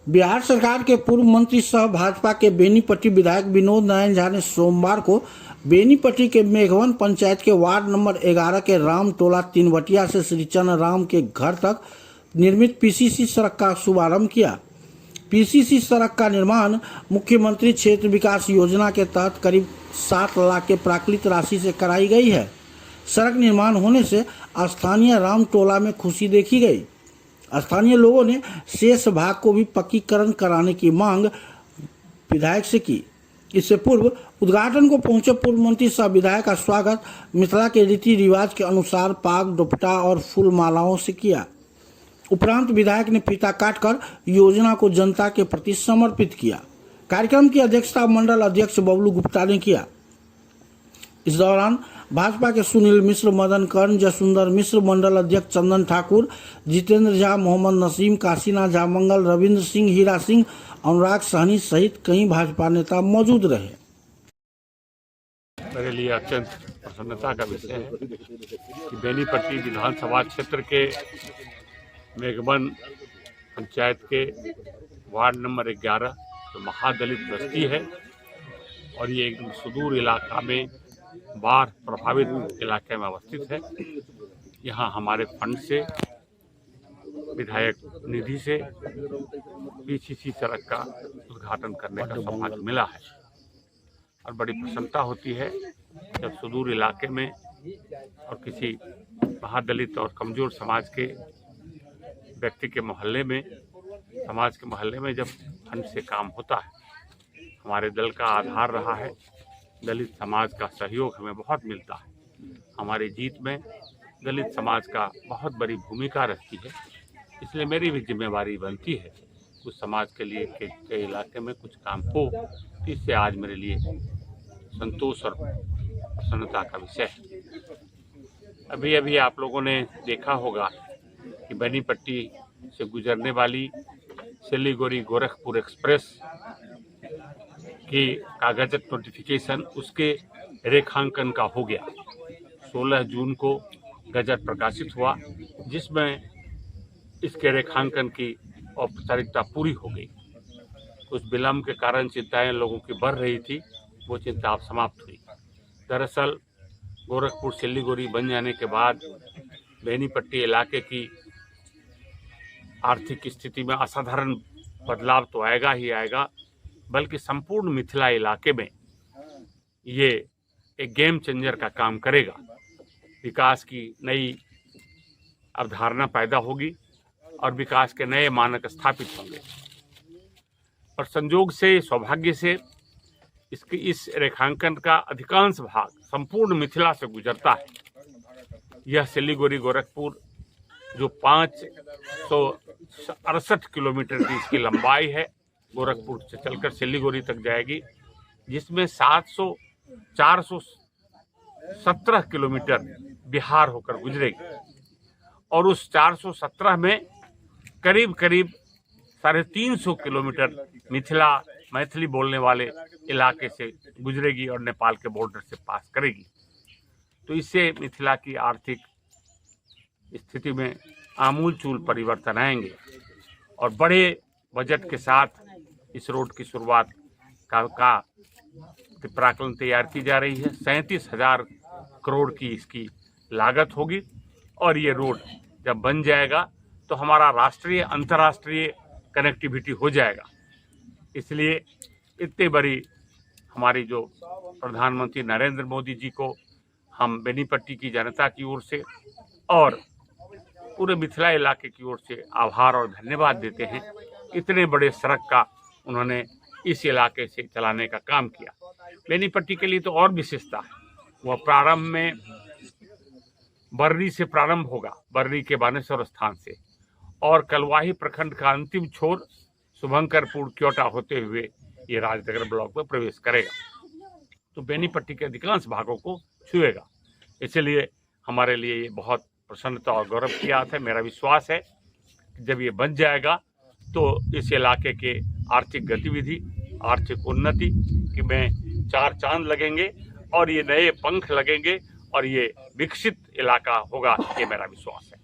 बिहार सरकार के पूर्व मंत्री सह भाजपा के बेनीपट्टी विधायक विनोद नारायण झा ने सोमवार को बेनीपट्टी के मेघवन पंचायत के वार्ड नंबर 11 के राम टोला तीनवटिया से श्री चंद्र राम के घर तक निर्मित पीसीसी सड़क का शुभारंभ किया। पीसीसी सड़क का निर्माण मुख्यमंत्री क्षेत्र विकास योजना के तहत करीब 7 लाख के प्राकृतिक राशि से कराई गई है। सड़क निर्माण होने से स्थानीय राम टोला में खुशी देखी गई। स्थानीय लोगों ने शेष भाग को भी पक्कीकरण कराने की मांग विधायक से की। इससे पूर्व उद्घाटन को पहुंचे पूर्व मंत्री सह विधायक का स्वागत मिथिला के रीति रिवाज के अनुसार पाग दुपट्टा और फूल मालाओं से किया। उपरांत विधायक ने फीता काटकर योजना को जनता के प्रति समर्पित किया। कार्यक्रम की अध्यक्षता मंडल अध्यक्ष बबलू गुप्ता ने किया। इस दौरान भाजपा के सुनील मिश्र, मदन कर्ण, जसुंदर मिश्र, मंडल अध्यक्ष चंदन ठाकुर, जितेंद्र झा, मोहम्मद नसीम, काशीनाथ झा, मंगल, रविंद्र सिंह, हीरा सिंह, अनुराग सहनी सहित कई भाजपा नेता मौजूद रहे। मेरे लिए अत्यंत प्रसन्नता का विषय है कि बेनीपट्टी विधानसभा क्षेत्र के मेघवन पंचायत के वार्ड नंबर 11 जो महादलित बस्ती है और ये एकदम सुदूर इलाका में बाढ़ प्रभावित इलाके में अवस्थित है। यहाँ हमारे फंड से, विधायक निधि से पीसीसी सड़क का उद्घाटन करने का सौभाग्य मिला है और बड़ी प्रसन्नता होती है जब सुदूर इलाके में और किसी महादलित और कमजोर समाज के व्यक्ति के मोहल्ले में, समाज के मोहल्ले में जब फंड से काम होता है। हमारे दल का आधार रहा है, दलित समाज का सहयोग हमें बहुत मिलता है। हमारी जीत में दलित समाज का बहुत बड़ी भूमिका रहती है, इसलिए मेरी भी जिम्मेवारी बनती है उस समाज के लिए के इलाके में कुछ काम हो। इससे आज मेरे लिए संतोष और प्रसन्नता का विषय है। अभी अभी आप लोगों ने देखा होगा कि बेनीपट्टी से गुजरने वाली सिलीगुड़ी गोरखपुर एक्सप्रेस की कागजात नोटिफिकेशन उसके रेखांकन का हो गया। 16 जून को गजट प्रकाशित हुआ जिसमें इसके रेखांकन की औपचारिकता पूरी हो गई। कुछ विलम्ब के कारण चिंताएं लोगों की बढ़ रही थी, वो चिंता अब समाप्त हुई। दरअसल गोरखपुर सिलीगुड़ी बन जाने के बाद बेनीपट्टी इलाके की आर्थिक स्थिति में असाधारण बदलाव तो आएगा ही आएगा, बल्कि संपूर्ण मिथिला इलाके में ये एक गेम चेंजर का काम करेगा। विकास की नई अवधारणा पैदा होगी और विकास के नए मानक स्थापित होंगे। और संयोग से, सौभाग्य से इस रेखांकन का अधिकांश भाग संपूर्ण मिथिला से गुजरता है। यह सिलीगुड़ी गोरखपुर जो 568 किलोमीटर की इसकी लंबाई है, गोरखपुर से चलकर सिलीगुड़ी तक जाएगी, जिसमें 417 किलोमीटर बिहार होकर गुजरेगी और उस 417 में करीब 350 किलोमीटर मैथिली बोलने वाले इलाके से गुजरेगी और नेपाल के बॉर्डर से पास करेगी। तो इससे मिथिला की आर्थिक स्थिति में आमूलचूल परिवर्तन आएंगे और बड़े बजट के साथ इस रोड की शुरुआत का प्राकलन तैयार की जा रही है। 37,000 करोड़ की इसकी लागत होगी और ये रोड जब बन जाएगा तो हमारा राष्ट्रीय अंतर्राष्ट्रीय कनेक्टिविटी हो जाएगा। इसलिए इतनी बड़ी हमारी जो प्रधानमंत्री नरेंद्र मोदी जी को हम बेनीपट्टी की जनता की ओर से और पूरे मिथिला इलाके की ओर से आभार और धन्यवाद देते हैं। इतने बड़े सड़क का उन्होंने इस इलाके से चलाने का काम किया। बेनीपट्टी के लिए तो और विशेषता है, वह प्रारंभ में बर्री से प्रारंभ होगा, बर्री के बानेश्वर स्थान से, और कलवाही प्रखंड का अंतिम छोर शुभंकरपुर क्योटा होते हुए ये राजनगर ब्लॉक में प्रवेश करेगा। तो बेनीपट्टी के अधिकांश भागों को छुएगा। इसलिए हमारे लिए ये बहुत प्रसन्नता और गौरव की बात है। मेरा विश्वास है कि जब ये बन जाएगा तो इस इलाके के आर्थिक गतिविधि, आर्थिक उन्नति की में 4 चांद लगेंगे और ये नए पंख लगेंगे और ये विकसित इलाका होगा, ये मेरा विश्वास है।